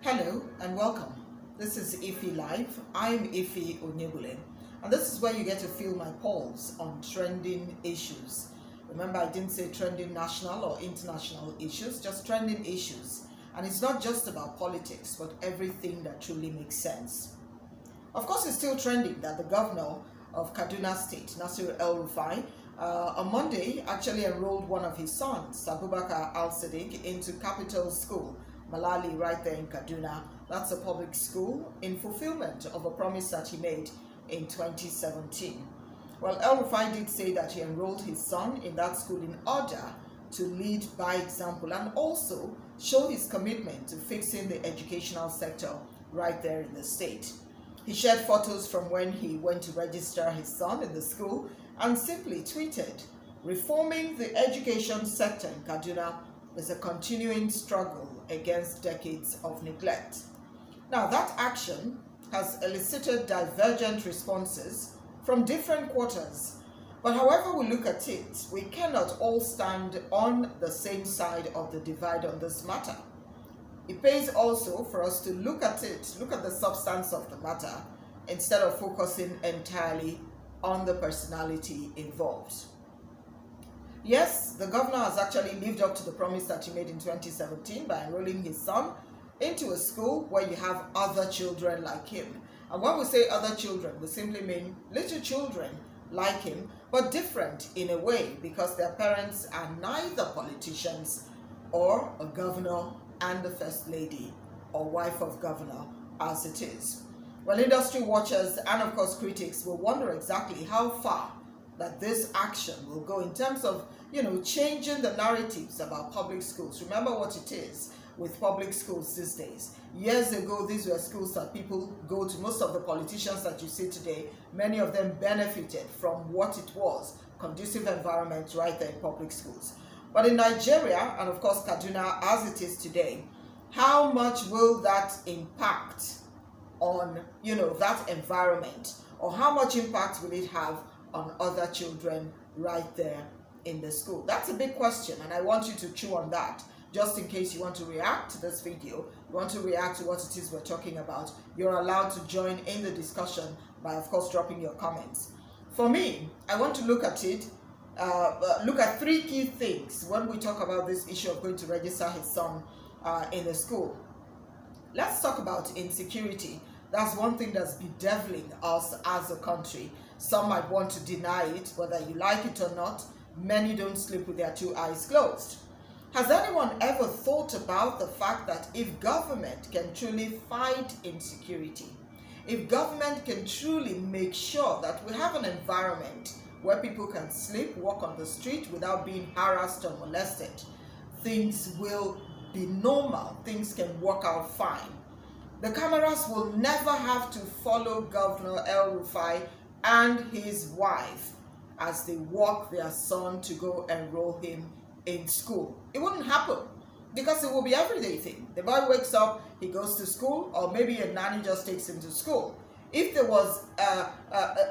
Hello and welcome. This is Ife Live. I'm Ife Onyebule, and this is where you get to feel my pulse on trending issues. Remember, I didn't say trending national or international issues, just trending issues. And it's not just about politics, but everything that truly makes sense. Of course, it's still trending that the governor of Kaduna State, Nasir El-Rufai, on Monday actually enrolled one of his sons, Abubakar Al-Sadiq, into Capital School, Malali, right there in Kaduna. That's a public school in fulfillment of a promise that he made in 2017. Well, El-Rufai did say that he enrolled his son in that school in order to lead by example and also show his commitment to fixing the educational sector right there in the state. He shared photos from when he went to register his son in the school and simply tweeted, "Reforming the education sector in Kaduna is a continuing struggle against decades of neglect." Now, that action has elicited divergent responses from different quarters. But however we look at it, we cannot all stand on the same side of the divide on this matter. It pays also for us to look at the substance of the matter, instead of focusing entirely on the personality involved. Yes, the governor has actually lived up to the promise that he made in 2017 by enrolling his son into a school where you have other children like him. And when we say other children, we simply mean little children like him, but different in a way because their parents are neither politicians or a governor and the first lady or wife of governor as it is. Well, industry watchers and of course critics will wonder exactly how far that this action will go in terms of, changing the narratives about public schools. Remember what it is with public schools these days. Years ago, these were schools that people go to. Most of the politicians that you see today, many of them benefited from what it was, conducive environment right there in public schools. But in Nigeria, and of course Kaduna as it is today, how much will that impact on, that environment? Or how much impact will it have on other children right there in the school? That's a big question, and I want you to chew on that. Just in case you want to react to this video, you want to react to what it is we're talking about, you're allowed to join in the discussion by, of course, dropping your comments. For me, I want to look at it, look at three key things when we talk about this issue of going to register his son in the school. Let's talk about insecurity. That's one thing that's bedeviling us as a country. Some might want to deny it, whether you like it or not. Many don't sleep with their two eyes closed. Has anyone ever thought about the fact that if government can truly fight insecurity, if government can truly make sure that we have an environment where people can sleep, walk on the street without being harassed or molested, things will be normal, things can work out fine. The cameras will never have to follow Governor El-Rufai and his wife as they walk their son to go enroll him in school. It wouldn't happen because it will be everyday thing. The boy wakes up, he goes to school, or maybe a nanny just takes him to school. If there was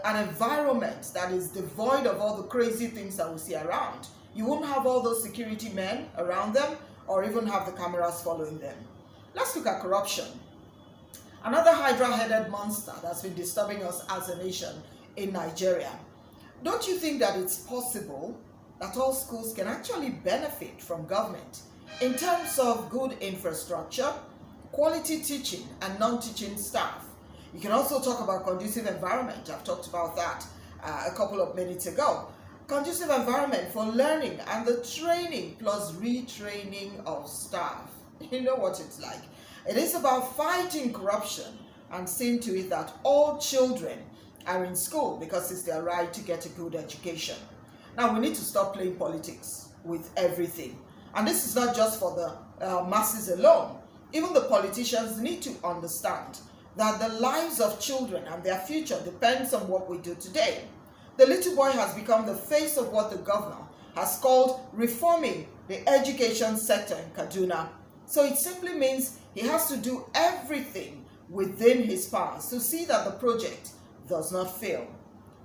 an environment that is devoid of all the crazy things that we see around, you wouldn't have all those security men around them or even have the cameras following them. Let's look at corruption. Another hydra-headed monster that's been disturbing us as a nation in Nigeria. Don't you think that it's possible that all schools can actually benefit from government in terms of good infrastructure, quality teaching and non-teaching staff? You can also talk about conducive environment. I've talked about that a couple of minutes ago. Conducive environment for learning and the training plus retraining of staff. You know what it's like. It is about fighting corruption and seeing to it that all children are in school because it's their right to get a good education. Now, we need to stop playing politics with everything. And this is not just for the masses alone. Even the politicians need to understand that the lives of children and their future depends on what we do today. The little boy has become the face of what the governor has called reforming the education sector in Kaduna. So it simply means he has to do everything within his powers to see that the project does not fail.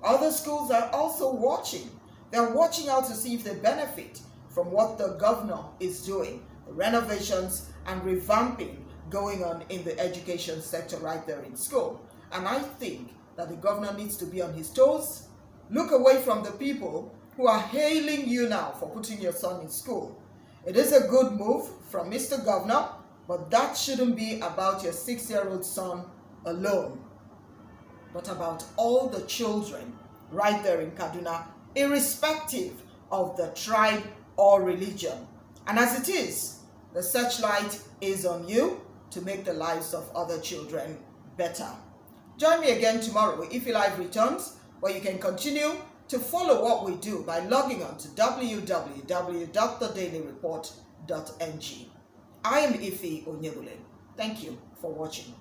Other schools are also watching. They're watching out to see if they benefit from what the governor is doing, the renovations and revamping going on in the education sector right there in school. And I think that the governor needs to be on his toes. Look away from the people who are hailing you now for putting your son in school. It is a good move from Mr. Governor, but that shouldn't be about your 6-year-old son alone, but about all the children right there in Kaduna, irrespective of the tribe or religion. And as it is, the searchlight is on you to make the lives of other children better. Join me again tomorrow if Live returns, where you can continue to follow what we do by logging on to www.thedailyreport.ng. I am Ife Onyebule. Thank you for watching.